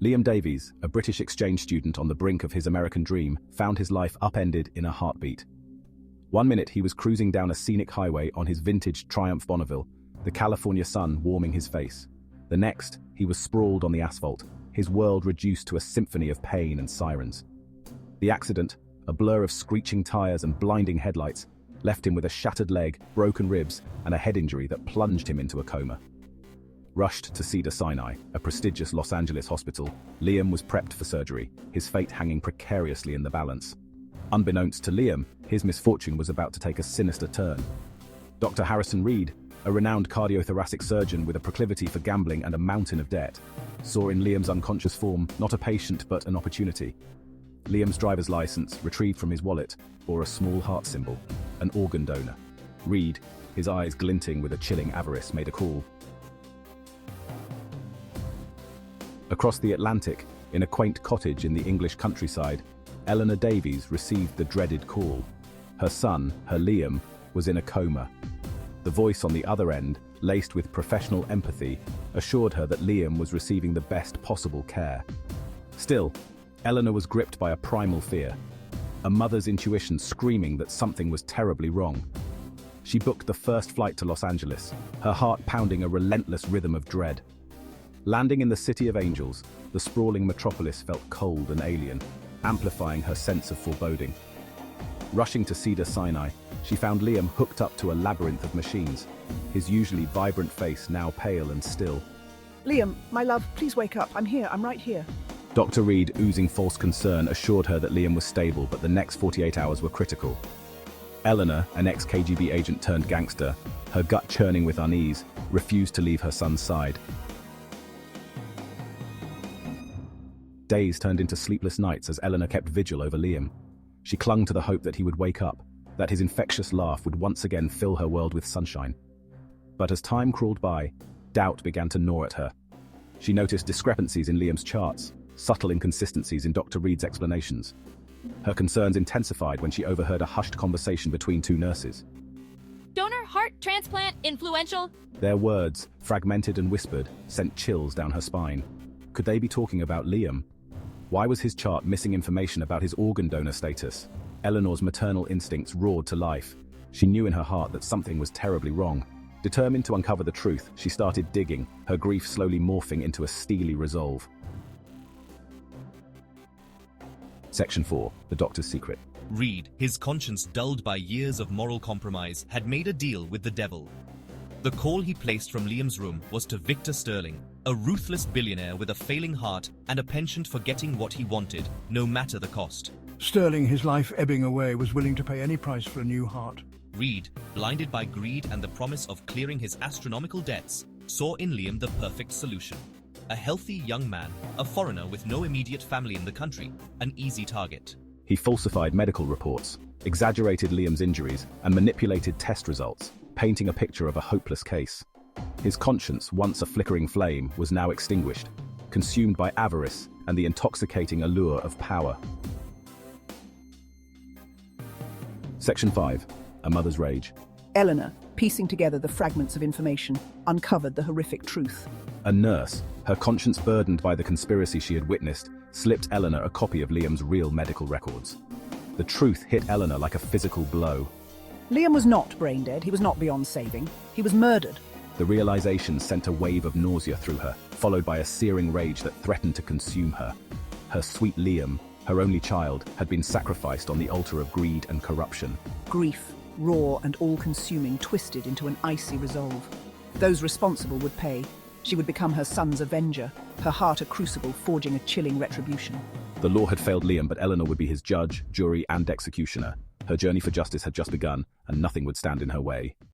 Liam Davies, a British exchange student on the brink of his American dream, found his life upended in a heartbeat. One minute he was cruising down a scenic highway on his vintage Triumph Bonneville, the California sun warming his face. The next, he was sprawled on the asphalt, his world reduced to a symphony of pain and sirens. The accident, a blur of screeching tires and blinding headlights, left him with a shattered leg, broken ribs, and a head injury that plunged him into a coma. Rushed to Cedars-Sinai, a prestigious Los Angeles hospital, Liam was prepped for surgery, his fate hanging precariously in the balance. Unbeknownst to Liam, his misfortune was about to take a sinister turn. Dr. Harrison Reed, a renowned cardiothoracic surgeon with a proclivity for gambling and a mountain of debt, saw in Liam's unconscious form not a patient but an opportunity. Liam's driver's license, retrieved from his wallet, bore a small heart symbol, an organ donor. Reed, his eyes glinting with a chilling avarice, made a call. Across the Atlantic, in a quaint cottage in the English countryside, Eleanor Davies received the dreaded call. Her son, her Liam, was in a coma. The voice on the other end, laced with professional empathy, assured her that Liam was receiving the best possible care. Still, Eleanor was gripped by a primal fear, a mother's intuition screaming that something was terribly wrong. She booked the first flight to Los Angeles, her heart pounding a relentless rhythm of dread. Landing in the City of Angels, the sprawling metropolis felt cold and alien, amplifying her sense of foreboding. Rushing to Cedars-Sinai, she found Liam hooked up to a labyrinth of machines, his usually vibrant face now pale and still. Liam, my love, please wake up. I'm here. I'm right here. Dr. Reed, oozing false concern, assured her that Liam was stable, but the next 48 hours were critical. Eleanor, an ex-KGB agent turned gangster, her gut churning with unease, refused to leave her son's side. Days turned into sleepless nights as Eleanor kept vigil over Liam. She clung to the hope that he would wake up, that his infectious laugh would once again fill her world with sunshine. But as time crawled by, doubt began to gnaw at her. She noticed discrepancies in Liam's charts, subtle inconsistencies in Dr. Reed's explanations. Her concerns intensified when she overheard a hushed conversation between two nurses. Donor, heart, transplant, influential. Their words, fragmented and whispered, sent chills down her spine. Could they be talking about Liam? Why was his chart missing information about his organ donor status? Eleanor's maternal instincts roared to life. She knew in her heart that something was terribly wrong. Determined to uncover the truth, she started digging, her grief slowly morphing into a steely resolve. Section 4. The Doctor's Secret. Reed, his conscience dulled by years of moral compromise, had made a deal with the devil. The call he placed from Liam's room was to Victor Sterling, a ruthless billionaire with a failing heart and a penchant for getting what he wanted, no matter the cost. Sterling, his life ebbing away, was willing to pay any price for a new heart. Reed, blinded by greed and the promise of clearing his astronomical debts, saw in Liam the perfect solution. A healthy young man, a foreigner with no immediate family in the country, an easy target. He falsified medical reports, exaggerated Liam's injuries, and manipulated test results, painting a picture of a hopeless case. His conscience, once a flickering flame, was now extinguished, consumed by avarice and the intoxicating allure of power. Section 5. A Mother's Rage. Eleanor, piecing together the fragments of information, uncovered the horrific truth. A nurse, her conscience burdened by the conspiracy she had witnessed, slipped Eleanor a copy of Liam's real medical records. The truth hit Eleanor like a physical blow. Liam was not brain dead. He was not beyond saving. He was murdered. The realization sent a wave of nausea through her, followed by a searing rage that threatened to consume her. Her sweet Liam, her only child, had been sacrificed on the altar of greed and corruption. Grief, raw and all-consuming, twisted into an icy resolve. Those responsible would pay. She would become her son's avenger, her heart a crucible forging a chilling retribution. The law had failed Liam, but Eleanor would be his judge, jury, and executioner. Her journey for justice had just begun, and nothing would stand in her way.